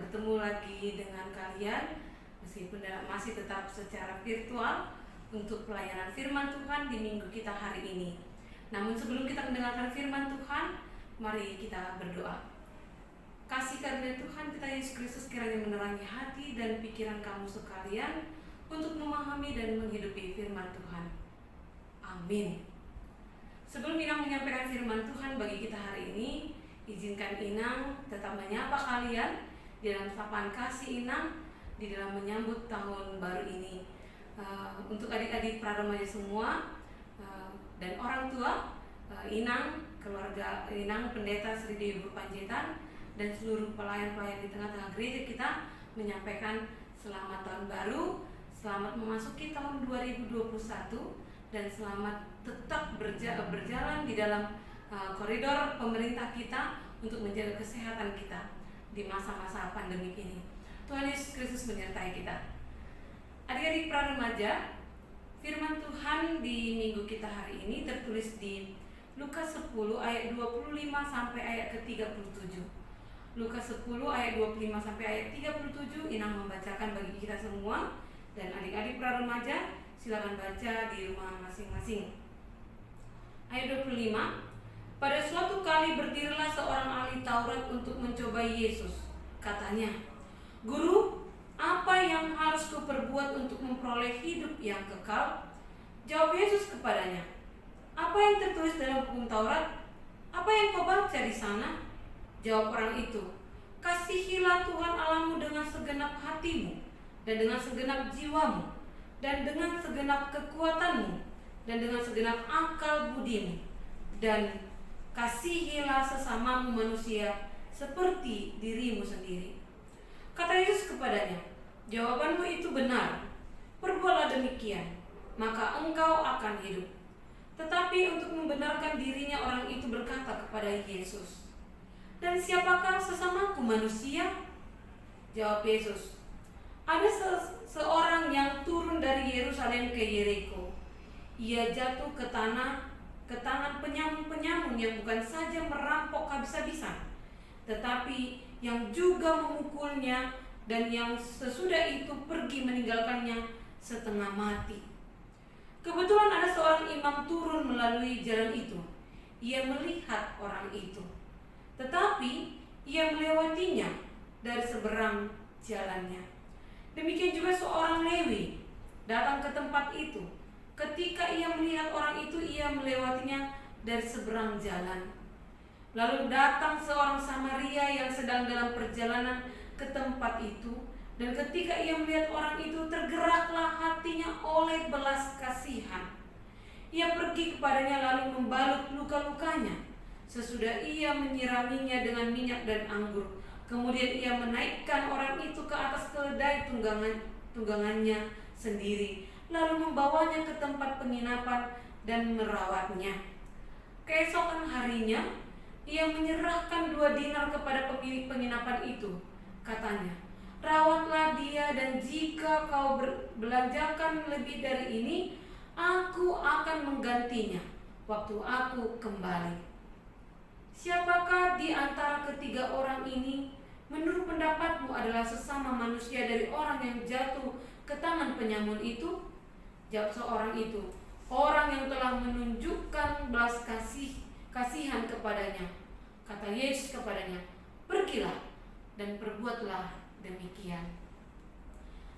bertemu lagi dengan kalian meskipun masih tetap secara virtual untuk pelayanan firman Tuhan di minggu kita hari ini. Namun sebelum kita mendengarkan firman Tuhan, mari kita berdoa. Kasih karunia Tuhan kita Yesus Kristus kiranya menerangi hati dan pikiran kamu sekalian untuk memahami dan menghidupi firman Tuhan. Amin. Sebelum Inang menyampaikan firman Tuhan bagi kita hari ini, izinkan Inang tetap menyapa kalian di dalam sapaan kasih Inang di dalam menyambut tahun baru ini. Untuk adik-adik pra-remaja semua dan orang tua, Inang, keluarga Inang, Pendeta Sri Dewi Panjaitan dan seluruh pelayan-pelayan di tengah-tengah gereja kita menyampaikan selamat tahun baru, selamat memasuki tahun 2021 dan selamat tetap berjalan di dalam koridor pemerintah kita untuk menjaga kesehatan kita di masa-masa pandemi ini. Tuhan Yesus Kristus menyertai kita. Adik-adik pra-remaja, firman Tuhan di minggu kita hari ini tertulis di Lukas 10 ayat 25 sampai ayat ke-37. Lukas 10 ayat 25 sampai ayat 37 Inang membacakan bagi kita semua, dan adik-adik pra-remaja silakan baca di rumah masing-masing. Ayat 25. Pada suatu kali berdirilah seorang ahli Taurat untuk mencobai Yesus. Katanya, "Guru, apa yang harus kuperbuat untuk memperoleh hidup yang kekal?" Jawab Yesus kepadanya, "Apa yang tertulis dalam hukum Taurat? Apa yang kau baca di sana?" Jawab orang itu, "Kasihilah Tuhan Allahmu dengan segenap hatimu, dan dengan segenap jiwamu, dan dengan segenap kekuatanmu, dan dengan segenap akal budimu, dan kasihilah sesamamu manusia seperti dirimu sendiri." Kata Yesus kepadanya, "Jawabanmu itu benar, perbuatlah demikian, maka engkau akan hidup." Tetapi untuk membenarkan dirinya, orang itu berkata kepada Yesus, "Dan siapakah sesamaku manusia?" Jawab Yesus, "Ada seorang yang turun dari Yerusalem ke Yeriko. Ia jatuh ke tangan penyamun-penyamun yang bukan saja merampok habis-habisan, tetapi yang juga memukulnya, dan yang sesudah itu pergi meninggalkannya setengah mati. Kebetulan ada seorang imam turun melalui jalan itu. Ia melihat orang itu, tetapi ia melewatinya dari seberang jalannya. Demikian juga seorang Lewi datang ke tempat itu. Ketika ia melihat orang itu, ia melewatinya dari seberang jalan. Lalu datang seorang Samaria yang sedang dalam perjalanan ke tempat itu, dan ketika ia melihat orang itu, tergeraklah hatinya oleh belas kasihan. Ia pergi kepadanya lalu membalut luka-lukanya. Sesudah ia menyiraminya dengan minyak dan anggur, kemudian ia menaikkan orang itu ke atas keledai tunggangannya sendiri, lalu membawanya ke tempat penginapan dan merawatnya. Keesokan harinya, ia menyerahkan 2 dinar kepada pemilik penginapan itu. Katanya, "Rawatlah dia, dan jika kau belanjakan lebih dari ini, aku akan menggantinya waktu aku kembali." Siapakah di antara ketiga orang ini menurut pendapatmu adalah sesama manusia dari orang yang jatuh ke tangan penyamun itu? Jawab seorang itu, "Orang yang telah menunjukkan belas kasihan kepadanya." Kata Yesus kepadanya, "Pergilah dan perbuatlah demikian."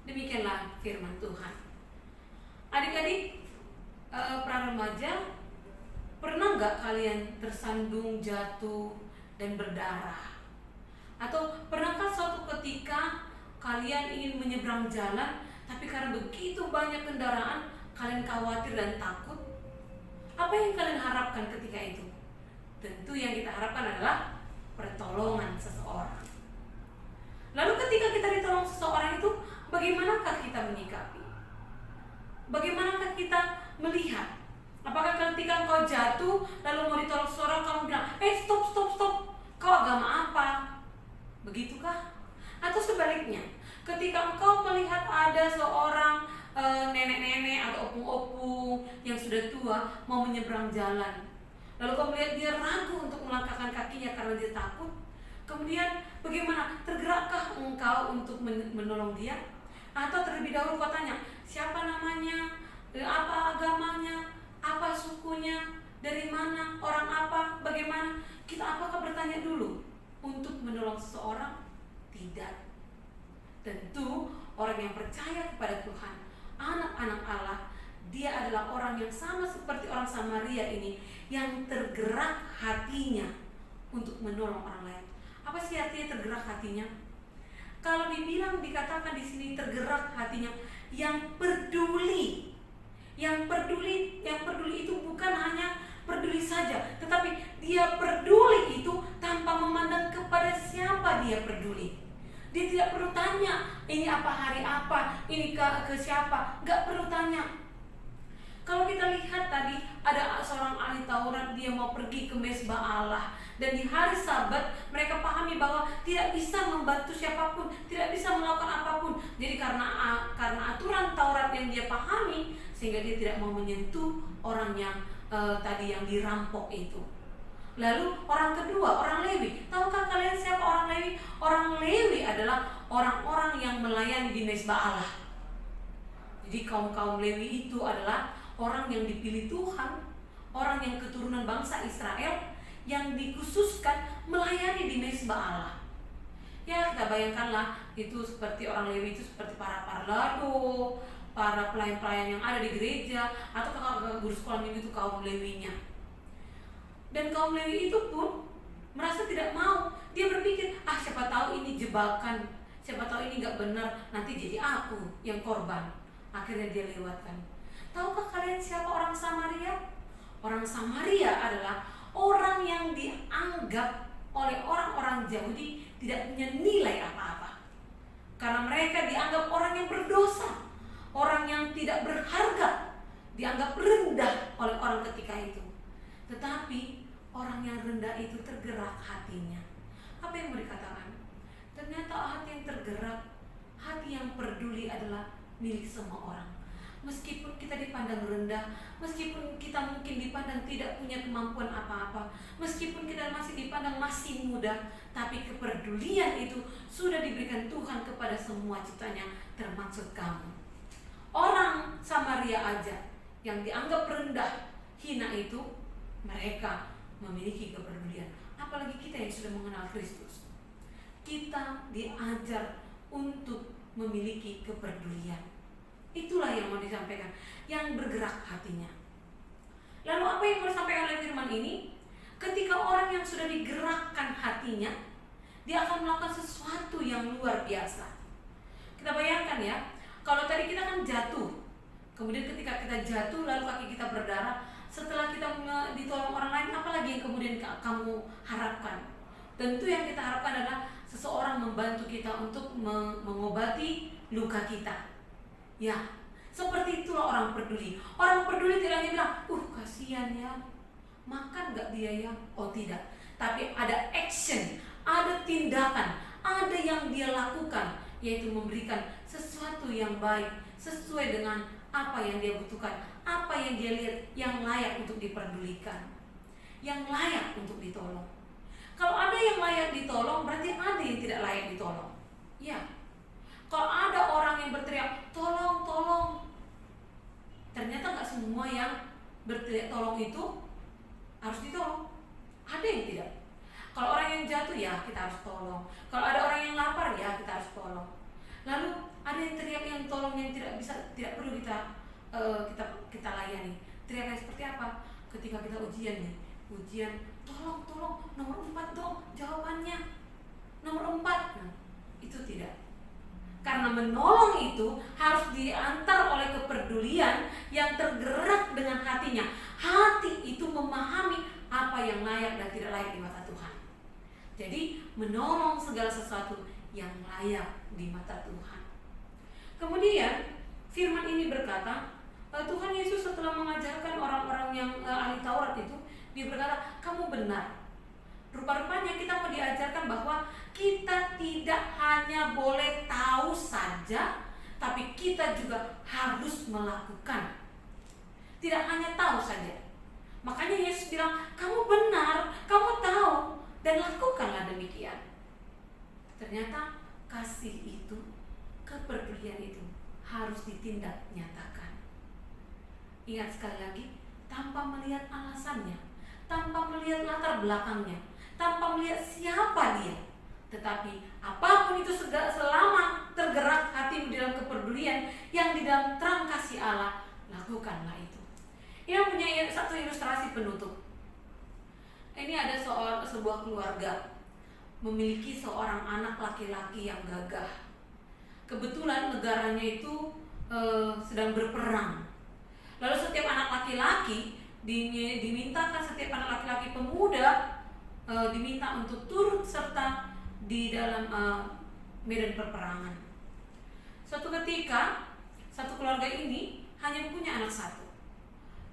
Demikianlah firman Tuhan. Adik-adik pra-remaja, pernah nggak kalian tersandung, jatuh, dan berdarah? Atau pernahkah suatu ketika kalian ingin menyeberang jalan, tapi karena begitu banyak kendaraan, kalian khawatir dan takut? Apa yang kalian harapkan ketika itu? Tentu yang kita harapkan adalah pertolongan seseorang. Lalu ketika kita ditolong seseorang itu, bagaimanakah kita menyikapi? Bagaimanakah kita melihat? Apakah ketika engkau jatuh lalu mau ditolong seseorang, kamu bilang, stop, kau agama apa? Begitukah? Atau sebaliknya, ketika engkau melihat ada seorang nenek-nenek atau opung-opung yang sudah tua mau menyeberang jalan, lalu kau melihat dia ragu untuk melangkahkan kakinya karena dia takut, Kemudian bagaimana? Tergerakkah engkau untuk menolong dia? Atau terlebih dahulu kau tanya, siapa namanya, apa agamanya, apa sukunya, dari mana, orang apa, bagaimana? Kita apakah bertanya dulu untuk menolong seseorang? Tidak. Tentu orang yang percaya kepada Tuhan, anak-anak Allah, dia adalah orang yang sama seperti orang Samaria ini, yang tergerak hatinya untuk menolong orang lain. Apa sih artinya tergerak hatinya? Kalau dikatakan di sini tergerak hatinya, yang peduli. Yang peduli itu bukan hanya peduli saja, tetapi dia peduli itu tanpa memandang kepada siapa dia peduli. Dia tidak perlu tanya, ini apa hari apa, ini ke siapa, nggak perlu tanya. Kalau kita lihat tadi ada seorang ahli Taurat, dia mau pergi ke mezbah Allah, dan di hari Sabat mereka pahami bahwa tidak bisa membantu siapapun, tidak bisa melakukan apapun. Jadi karena aturan Taurat yang dia pahami, sehingga dia tidak mau menyentuh orang yang tadi yang dirampok itu. Lalu orang kedua, orang Lewi. Tahukah kalian siapa orang Lewi? Orang Lewi adalah orang-orang yang melayani di mezbah Allah. Jadi kaum Lewi itu adalah orang yang dipilih Tuhan, orang yang keturunan bangsa Israel, yang dikhususkan melayani di mezbah Allah. Ya, kita bayangkanlah itu seperti orang Lewi itu seperti para parlado, para pelayan-pelayan yang ada di gereja, atau kakak guru sekolah minggu itu kaum Lewinya. Dan kaum Lewi itu pun merasa tidak mau. Dia berpikir, siapa tahu ini jebakan, siapa tahu ini gak benar, nanti jadi aku yang korban. Akhirnya dia lewatkan. Tahukah kalian siapa orang Samaria? Orang Samaria adalah orang yang dianggap oleh orang-orang Yahudi tidak punya nilai apa-apa. Karena mereka dianggap orang yang berdosa, orang yang tidak berharga, dianggap rendah oleh orang ketika itu. Tetapi orang yang rendah itu tergerak hatinya. Apa yang mau dikatakan? Ternyata hati yang tergerak, hati yang peduli adalah milik semua orang. Meskipun kita dipandang rendah, meskipun kita mungkin dipandang tidak punya kemampuan apa-apa, meskipun kita masih dipandang masih muda, tapi kepedulian itu sudah diberikan Tuhan kepada semua ciptanya, termasuk kamu. Orang Samaria aja yang dianggap rendah, hina itu, mereka memiliki kepedulian. Apalagi kita yang sudah mengenal Kristus. Kita diajar untuk memiliki kepedulian. Itulah yang mau disampaikan, yang bergerak hatinya. Lalu apa yang mau disampaikan oleh firman ini? Ketika orang yang sudah digerakkan hatinya, dia akan melakukan sesuatu yang luar biasa. Kita bayangkan ya, kalau tadi kita kan jatuh, kemudian ketika kita jatuh lalu kaki kita berdarah, setelah kita ditolong orang lain, apalagi yang kemudian kamu harapkan? Tentu yang kita harapkan adalah seseorang membantu kita untuk mengobati luka kita. Ya, seperti itulah orang peduli. Orang peduli tidak hanya bilang, kasihan ya, makan gak dia ya? Oh tidak, tapi ada action, ada tindakan, ada yang dia lakukan, yaitu memberikan sesuatu yang baik sesuai dengan apa yang dia butuhkan, apa yang dia lihat yang layak untuk diperdulikan, yang layak untuk ditolong. Kalau ada yang layak ditolong, berarti ada yang tidak layak ditolong. Ya. Kalau ada orang yang berteriak, tolong, tolong, ternyata gak semua yang berteriak tolong itu harus ditolong. Ada yang tidak. Kalau orang yang jatuh, ya kita harus tolong. Kalau ada orang yang lapar, ya kita harus tolong. Lalu ada yang teriak yang tolong yang tidak perlu kita layani. Teriaknya seperti apa? Ketika kita ujian nih, tolong, nomor 4 dong jawabannya. Nomor 4, itu tidak. Karena menolong itu harus diantar oleh kepedulian yang tergerak dengan hatinya. Hati itu memahami apa yang layak dan tidak layak di mata Tuhan. Jadi menolong segala sesuatu yang layak di mata Tuhan. Kemudian firman ini berkata, Tuhan Yesus setelah mengajarkan orang-orang yang ahli Taurat itu, dia berkata, kamu benar. Rupa-rupanya kita mau diajarkan bahwa kita tidak hanya boleh tahu saja, tapi kita juga harus melakukan. Tidak hanya tahu saja. Makanya Yesus bilang, kamu benar, kamu tahu, dan lakukanlah demikian. Ternyata kasih itu, kepedulian itu harus ditindak nyatakan. Ingat sekali lagi, tanpa melihat alasannya, tanpa melihat latar belakangnya, tanpa melihat siapa dia. Tetapi apapun itu selama tergerak hatimu di dalam kepedulian yang di dalam terang kasih Allah, lakukanlah itu. Ia punya satu ilustrasi penutup. Ini ada sebuah keluarga memiliki seorang anak laki-laki yang gagah. Kebetulan negaranya itu sedang berperang. Lalu setiap anak laki-laki dimintakan, setiap anak laki-laki pemuda diminta untuk turut serta di dalam medan peperangan. Suatu ketika, satu keluarga ini hanya punya anak satu.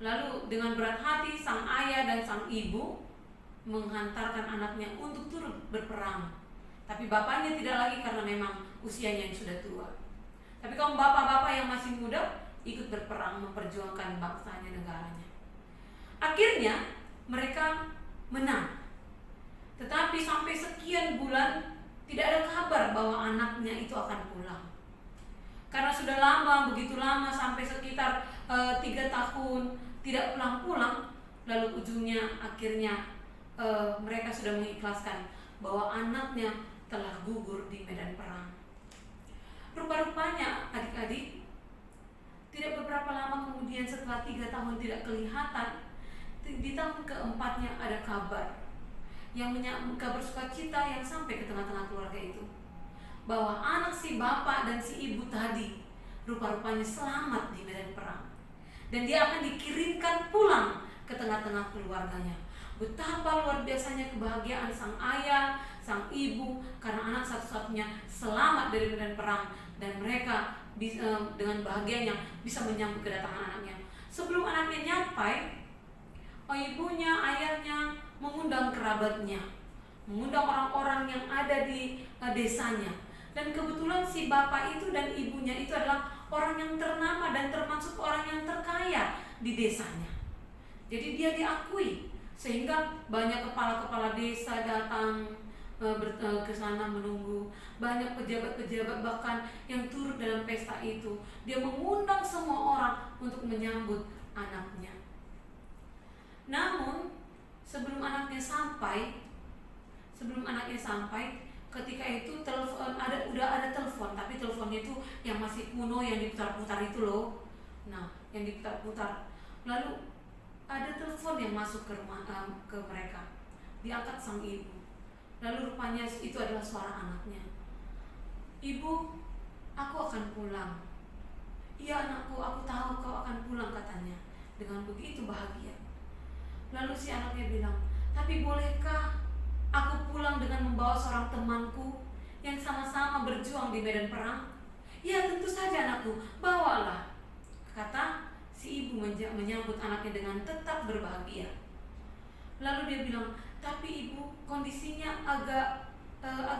Lalu dengan berat hati sang ayah dan sang ibu menghantarkan anaknya untuk turut berperang. Tapi bapaknya tidak lagi karena memang usianya yang sudah tua. Tapi kaum bapak-bapak yang masih muda ikut berperang memperjuangkan bangsanya, negaranya. Akhirnya mereka menang. Tetapi sampai sekian bulan tidak ada kabar bahwa anaknya itu akan pulang. Karena sudah lama, begitu lama, sampai sekitar 3 tahun tidak pulang-pulang. Lalu ujungnya akhirnya mereka sudah mengikhlaskan bahwa anaknya telah gugur di medan perang. Rupa-rupanya adik-adik, tidak beberapa lama kemudian setelah 3 tahun tidak kelihatan, di tahun keempatnya ada kabar yang kabar sukacita yang sampai ke tengah-tengah keluarga itu, bahwa anak si bapak dan si ibu tadi rupa-rupanya selamat di medan perang, dan dia akan dikirimkan pulang ke tengah-tengah keluarganya. Betapa luar biasanya kebahagiaan sang ayah, sang ibu, karena anak satu-satunya selamat dari medan perang, dan mereka dengan bahagianya bisa menyambut kedatangan anaknya. Sebelum anaknya nyampai, ibunya, ayahnya mengundang kerabatnya, mengundang orang-orang yang ada di desanya. Dan kebetulan si bapak itu dan ibunya itu adalah orang yang ternama dan termasuk orang yang terkaya di desanya. Jadi dia diakui, sehingga banyak kepala-kepala desa datang ke sana menunggu. Banyak pejabat-pejabat bahkan yang turut dalam pesta itu. Dia mengundang semua orang untuk menyambut anaknya. Namun sebelum anaknya sampai, ketika itu udah ada telepon, tapi teleponnya itu yang masih kuno, yang diputar-putar itu loh. Nah, yang diputar-putar. Lalu ada telepon yang masuk ke rumah ke mereka. Diangkat sang ibu. Lalu rupanya itu adalah suara anaknya. "Ibu, aku akan pulang." "Iya anakku, aku tahu kau akan pulang," katanya dengan begitu bahagia. Lalu si anaknya bilang, "Tapi bolehkah aku pulang dengan membawa seorang temanku yang sama-sama berjuang di medan perang?" "Ya tentu saja anakku, bawalah," kata si ibu menyambut anaknya dengan tetap berbahagia. Lalu dia bilang, "Tapi ibu, kondisinya agak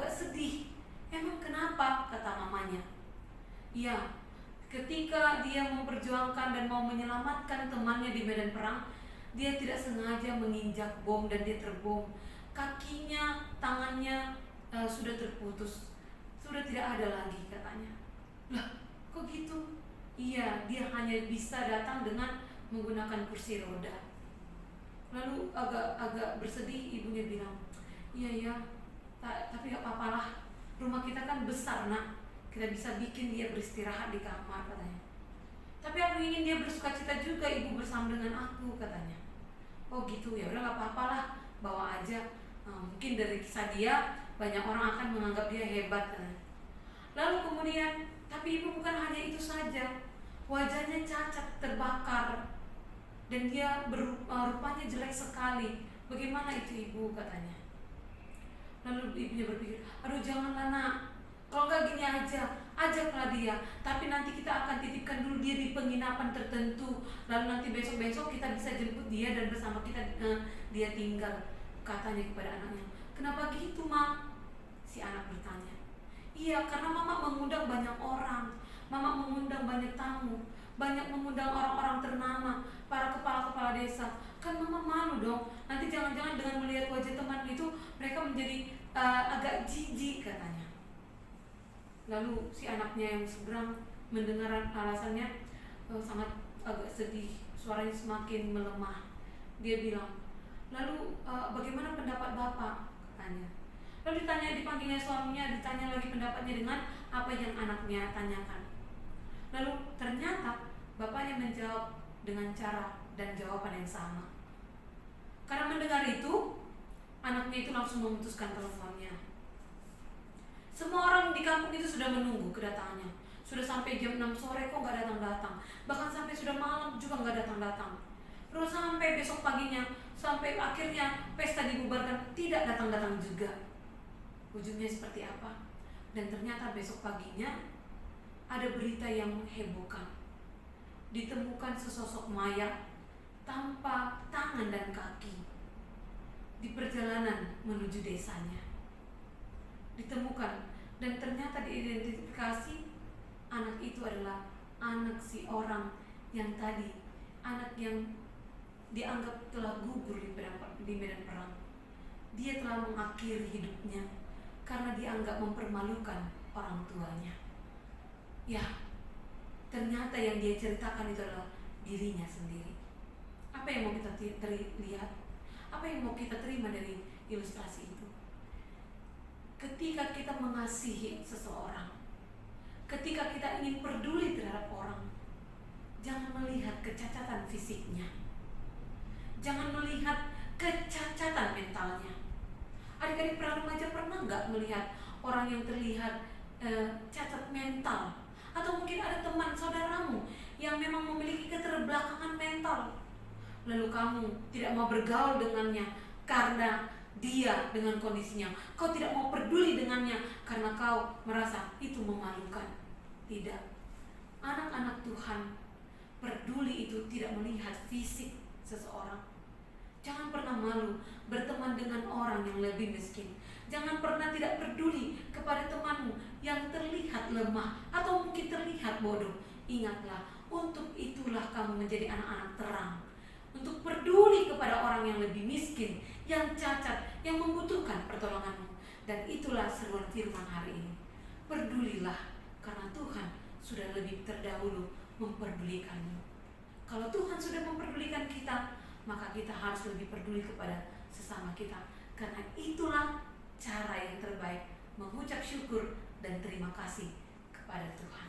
sedih." "Emang kenapa?" kata mamanya. "Ya, ketika dia memperjuangkan dan mau menyelamatkan temannya di medan perang, dia tidak sengaja menginjak bom dan dia terbom. Kakinya, tangannya sudah terputus, sudah tidak ada lagi," katanya. "Lah, kok gitu?" "Iya, dia hanya bisa datang dengan menggunakan kursi roda." Lalu agak bersedih ibunya bilang, "Iya, tapi gak apa-apalah, rumah kita kan besar nak, kita bisa bikin dia beristirahat di kamar," katanya. "Tapi aku ingin dia bersukacita juga ibu bersama dengan aku," katanya. "Oh gitu, ya udah gak apa-apalah, bawa aja. Mungkin dari kisah dia banyak orang akan menganggap dia hebat," katanya. Lalu kemudian, tapi ibu bukan hanya itu saja, wajahnya cacat, terbakar, dan dia rupanya jelek sekali. "Bagaimana itu ibu?" katanya. Lalu ibunya berpikir, "Aduh janganlah nak, kalau enggak gini aja, ajaklah dia, tapi nanti kita akan titipkan dulu dia di penginapan tertentu, lalu nanti besok-besok kita bisa jemput dia dan bersama kita dia tinggal," katanya kepada anaknya. "Kenapa gitu Ma?" si anak bertanya. "Iya, karena mama mengundang banyak orang, mama mengundang banyak tamu, banyak mengundang orang-orang ternama, para kepala-kepala desa. Kan mama malu dong, nanti jangan-jangan dengan melihat wajah teman itu mereka menjadi agak jijik," katanya. Lalu si anaknya yang seberang mendengar alasannya sangat agak sedih, suaranya semakin melemah. Dia bilang, lalu bagaimana pendapat Bapak? Katanya. Lalu dipanggilnya suaminya, ditanya lagi pendapatnya dengan apa yang anaknya tanyakan. Lalu ternyata bapaknya menjawab dengan cara dan jawaban yang sama. Karena mendengar itu, anaknya itu langsung memutuskan teleponnya. Semua orang di kampung itu sudah menunggu kedatangannya. Sudah sampai jam 6 sore kok gak datang-datang. Bahkan sampai sudah malam juga gak datang-datang. Terus sampai besok paginya, sampai akhirnya pesta dibubarkan, tidak datang-datang juga. Ujungnya seperti apa? Dan ternyata besok paginya ada berita yang menghebohkan. Ditemukan sesosok mayat tanpa tangan dan kaki di perjalanan menuju desanya. Ditemukan dan ternyata diidentifikasi anak itu adalah anak si orang yang tadi, anak yang dianggap telah gugur di medan perang. Dia telah mengakhiri hidupnya karena dianggap mempermalukan orang tuanya. Ya, ternyata yang dia ceritakan itu adalah dirinya sendiri. Apa yang mau kita lihat? Apa yang mau kita terima dari ilustrasi itu? Ketika kita mengasihi seseorang, ketika kita ingin peduli terhadap orang, jangan melihat kecacatan fisiknya, jangan melihat kecacatan mentalnya. Adik-adik remaja pernah nggak melihat orang yang terlihat cacat mental? Atau mungkin ada teman saudaramu yang memang memiliki keterbelakangan mental, lalu kamu tidak mau bergaul dengannya karena dia dengan kondisinya. Kau tidak mau peduli dengannya karena kau merasa itu memalukan. Tidak. Anak-anak Tuhan, peduli itu tidak melihat fisik seseorang. Jangan pernah malu berteman dengan orang yang lebih miskin. Jangan pernah tidak peduli kepada temanmu yang terlihat lemah atau mungkin terlihat bodoh. Ingatlah, untuk itulah kamu menjadi anak-anak terang. Untuk peduli kepada orang yang lebih miskin, yang cacat, yang membutuhkan pertolonganmu. Dan itulah seruan firman hari ini. Pedulilah, karena Tuhan sudah lebih terdahulu memperdulikanmu. Kalau Tuhan sudah memperdulikan kita, maka kita harus lebih peduli kepada sesama kita. Karena itulah cara yang terbaik mengucap syukur dan terima kasih kepada Tuhan.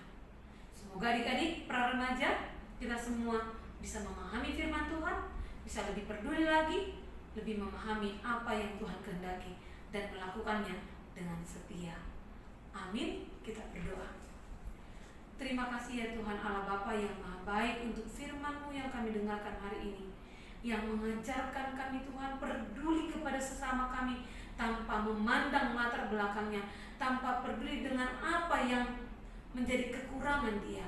Semoga adik-adik para remaja, kita semua bisa memahami firman Tuhan, bisa lebih peduli lagi, lebih memahami apa yang Tuhan kehendaki dan melakukannya dengan setia. Amin. Kita berdoa. Terima kasih ya Tuhan Allah Bapa yang Maha Baik untuk firman-Mu yang kami dengarkan hari ini, yang mengajarkan kami Tuhan peduli kepada sesama kami tanpa memandang latar belakangnya, tanpa peduli dengan apa yang menjadi kekurangan dia.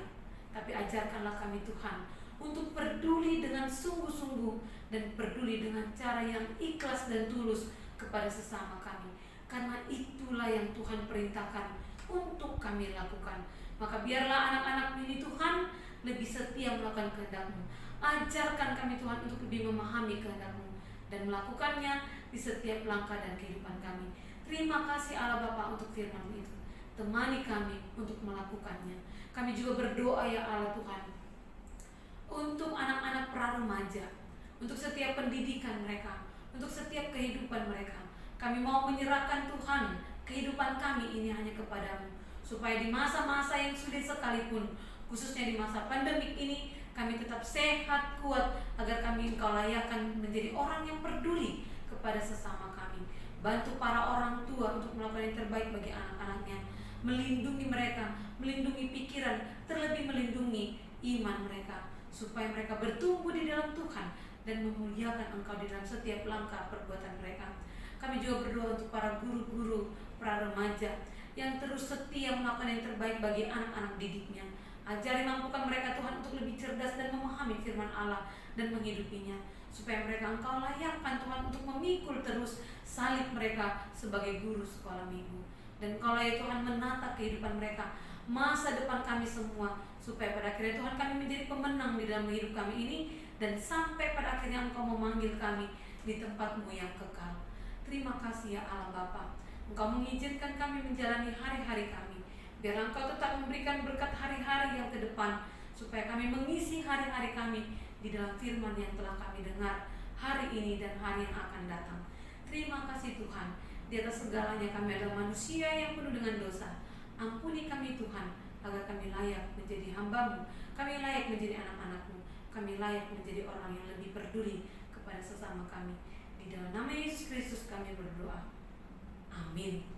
Tapi ajarkanlah kami Tuhan untuk peduli dengan sungguh-sungguh dan peduli dengan cara yang ikhlas dan tulus kepada sesama kami. Karena itulah yang Tuhan perintahkan untuk kami lakukan. Maka biarlah anak-anak ini Tuhan lebih setia melakukan kehendak-Mu. Ajarkan kami Tuhan untuk lebih memahami kehendak-Mu dan melakukannya di setiap langkah dan kehidupan kami. Terima kasih Allah Bapa untuk firman-Mu itu. Temani kami untuk melakukannya. Kami juga berdoa ya Allah Tuhan, untuk anak-anak pra-remaja, untuk setiap pendidikan mereka, untuk setiap kehidupan mereka. Kami mau menyerahkan Tuhan kehidupan kami ini hanya kepada-Mu, supaya di masa-masa yang sulit sekalipun, khususnya di masa pandemik ini, kami tetap sehat, kuat, agar kami Engkau layakkan menjadi orang yang peduli kepada sesama kami. Bantu para orang tua untuk melakukan yang terbaik bagi anak-anaknya, melindungi mereka, melindungi pikiran, terlebih melindungi iman mereka, supaya mereka bertumbuh di dalam Tuhan dan memuliakan Engkau di dalam setiap langkah perbuatan mereka. Kami juga berdoa untuk para guru-guru pra-remaja yang terus setia melakukan yang terbaik bagi anak-anak didiknya. Ajari, mampukan mereka Tuhan untuk lebih cerdas dan memahami firman Allah dan menghidupinya, supaya mereka Engkau layakkan Tuhan untuk memikul terus salib mereka sebagai guru sekolah minggu. Dan Engkau ya Tuhan menata kehidupan mereka, masa depan kami semua, supaya pada akhirnya Tuhan kami menjadi pemenang di dalam hidup kami ini, dan sampai pada akhirnya Engkau memanggil kami di tempat-Mu yang kekal. Terima kasih ya Allah Bapa, Engkau mengizinkan kami menjalani hari-hari kami Biar Engkau tetap memberikan berkat hari-hari yang ke depan, supaya kami mengisi hari-hari kami di dalam firman yang telah kami dengar hari ini dan hari yang akan datang. Terima kasih Tuhan. Di atas segalanya kami adalah manusia yang penuh dengan dosa. Ampuni kami Tuhan, agar kami layak menjadi hamba-Mu, kami layak menjadi anak-anak-Mu, kami layak menjadi orang yang lebih peduli kepada sesama kami. Di dalam nama Yesus Kristus kami berdoa. Amin.